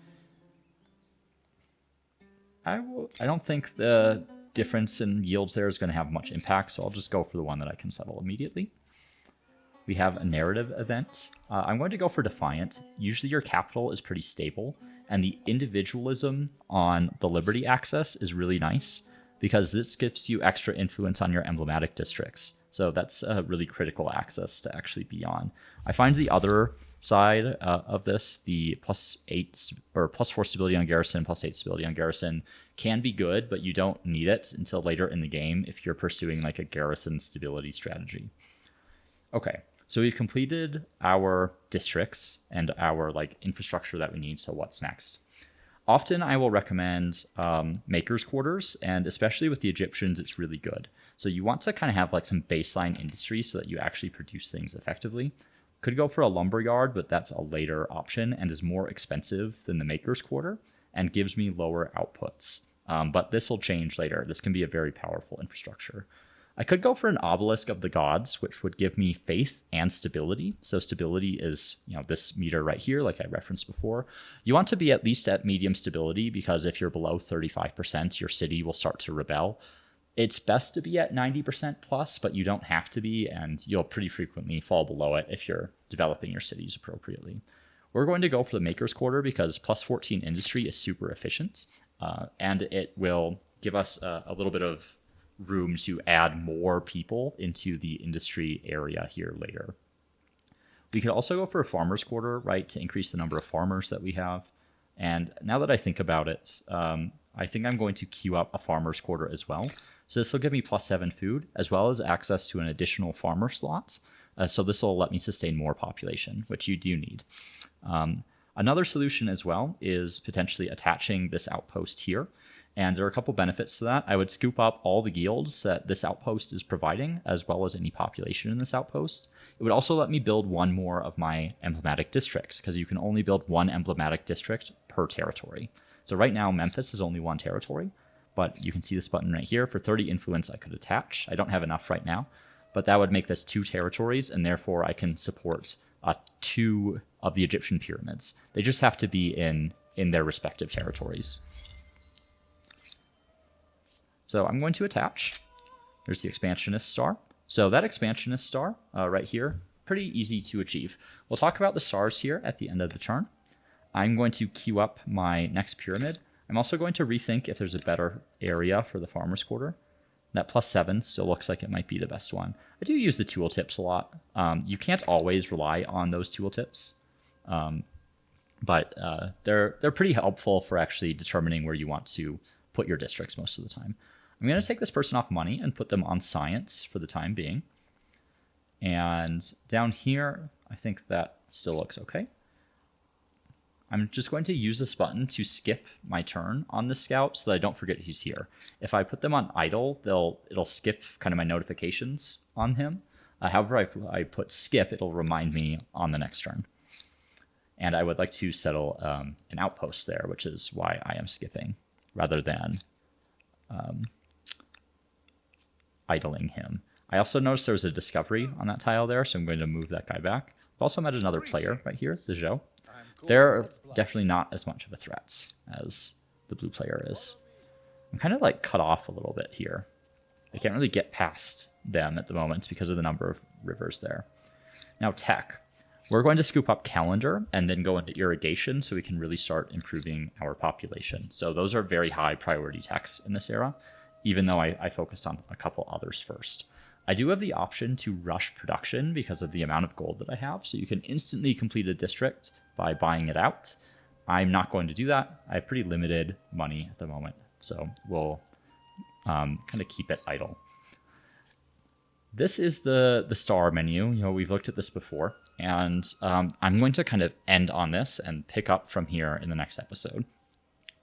I don't think the difference in yields there is going to have much impact, so I'll just go for the one that I can settle immediately. We have a narrative event. I'm going to go for Defiant. Usually your capital is pretty stable, and the individualism on the Liberty axis is really nice, because this gives you extra influence on your emblematic districts. So that's a really critical axis to actually be on. I find the other side of this, the +8 or +4 stability on garrison, +8 stability on garrison, can be good, but you don't need it until later in the game if you're pursuing like a garrison stability strategy. Okay, so we've completed our districts and our like infrastructure that we need. So what's next? Often I will recommend Maker's Quarters, and especially with the Egyptians, it's really good. So you want to kind of have like some baseline industry so that you actually produce things effectively. Could go for a lumber yard, but that's a later option and is more expensive than the Maker's Quarter and gives me lower outputs. But this will change later. This can be a very powerful infrastructure. I could go for an Obelisk of the Gods, which would give me faith and stability. So stability is, this meter right here, like I referenced before. You want to be at least at medium stability, because if you're below 35%, your city will start to rebel. It's best to be at 90% plus, but you don't have to be, and you'll pretty frequently fall below it if you're developing your cities appropriately. We're going to go for the Maker's Quarter because +14 industry is super efficient, and it will give us a little bit of room to add more people into the industry area here later. We could also go for a Farmer's Quarter, right, to increase the number of farmers that we have. And now that I think about it, I think I'm going to queue up a Farmer's Quarter as well. So this will give me +7 food, as well as access to an additional farmer slot. So this will let me sustain more population, which you do need. Another solution as well is potentially attaching this outpost here. And there are a couple benefits to that. I would scoop up all the guilds that this outpost is providing, as well as any population in this outpost. It would also let me build one more of my emblematic districts, because you can only build one emblematic district per territory. So right now, Memphis is only one territory, but you can see this button right here. For 30 influence, I could attach. I don't have enough right now, but that would make this 2 territories, and therefore I can support 2 of the Egyptian pyramids. They just have to be in their respective territories. So I'm going to attach. There's the expansionist star. So that expansionist star right here, pretty easy to achieve. We'll talk about the stars here at the end of the turn. I'm going to queue up my next pyramid. I'm also going to rethink if there's a better area for the Farmer's Quarter. That +7 still looks like it might be the best one. I do use the tooltips a lot. You can't always rely on those tooltips, but they're pretty helpful for actually determining where you want to put your districts most of the time. I'm going to take this person off money and put them on science for the time being. And down here, I think that still looks okay. I'm just going to use this button to skip my turn on the scout so that I don't forget he's here. If I put them on idle, it'll skip kind of my notifications on him. However, if I put skip, it'll remind me on the next turn. And I would like to settle an outpost there, which is why I am skipping rather than idling him. I also noticed there's a discovery on that tile there, so I'm going to move that guy back. I've also met another player right here, the Zhou. They're definitely not as much of a threat as the blue player is. I'm kind of like cut off a little bit here. I can't really get past them at the moment because of the number of rivers there. Now tech. We're going to scoop up calendar and then go into irrigation so we can really start improving our population. So those are very high priority techs in this era, even though I focused on a couple others first. I do have the option to rush production because of the amount of gold that I have, so you can instantly complete a district by buying it out. I'm not going to do that. I have pretty limited money at the moment, so we'll kind of keep it idle. This is the star menu. We've looked at this before, and I'm going to kind of end on this and pick up from here in the next episode.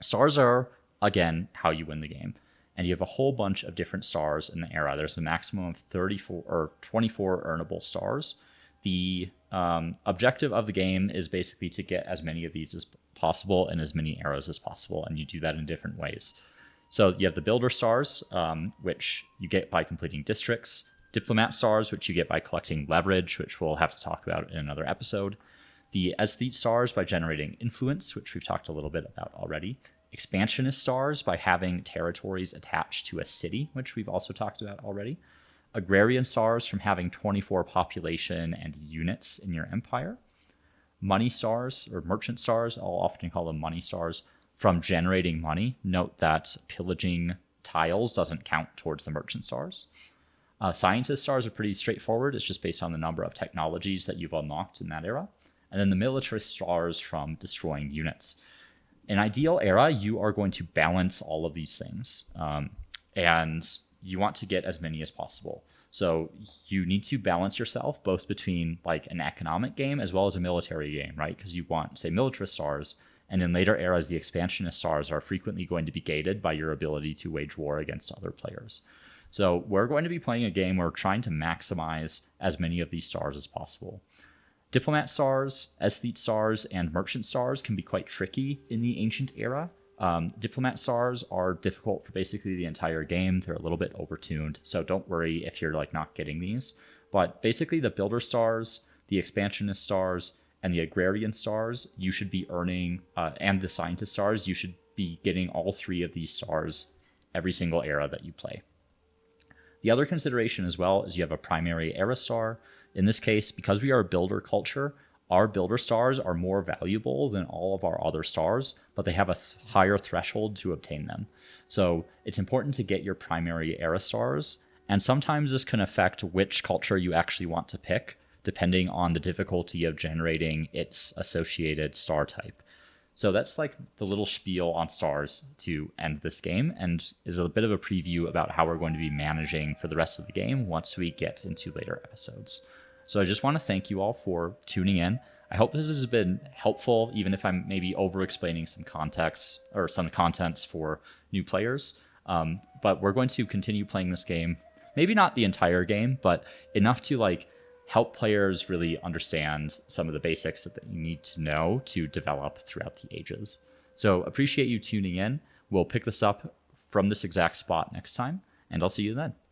Stars are, again, how you win the game. And you have a whole bunch of different stars in the era. There's a maximum of 34 or 24 earnable stars. The objective of the game is basically to get as many of these as possible in as many eras as possible, and you do that in different ways. So you have the Builder Stars, which you get by completing districts, Diplomat Stars, which you get by collecting leverage, which we'll have to talk about in another episode, the Aesthete Stars by generating influence, which we've talked a little bit about already, Expansionist Stars by having territories attached to a city, which we've also talked about already, Agrarian Stars from having 24 population and units in your empire, Money Stars, or Merchant Stars, I'll often call them Money Stars, from generating money. Note that pillaging tiles doesn't count towards the Merchant Stars. Scientist Stars are pretty straightforward. It's just based on the number of technologies that you've unlocked in that era. And then the Militarist Stars from destroying units. In ideal era, you are going to balance all of these things. And you want to get as many as possible. So you need to balance yourself both between like an economic game as well as a military game, right? Because you want, say, Militarist Stars, and in later eras, the Expansionist Stars are frequently going to be gated by your ability to wage war against other players. So we're going to be playing a game where we're trying to maximize as many of these stars as possible. Diplomat Stars, Aesthete Stars, and Merchant Stars can be quite tricky in the Ancient Era. Diplomat Stars are difficult for basically the entire game. They're a little bit overtuned, so don't worry if you're like not getting these. But basically the Builder Stars, the Expansionist Stars, and the Agrarian Stars, you should be earning, and the Scientist Stars, you should be getting all three of these stars every single era that you play. The other consideration as well is you have a primary era star. In this case, because we are a builder culture, our builder stars are more valuable than all of our other stars, but they have a higher threshold to obtain them. So it's important to get your primary era stars, and sometimes this can affect which culture you actually want to pick, depending on the difficulty of generating its associated star type. So that's like the little spiel on stars to end this game, and is a bit of a preview about how we're going to be managing for the rest of the game once we get into later episodes. So I just want to thank you all for tuning in. I hope this has been helpful, even if I'm maybe over-explaining some context or some contents for new players. But we're going to continue playing this game. Maybe not the entire game, but enough to like help players really understand some of the basics that you need to know to develop throughout the ages. So appreciate you tuning in. We'll pick this up from this exact spot next time, and I'll see you then.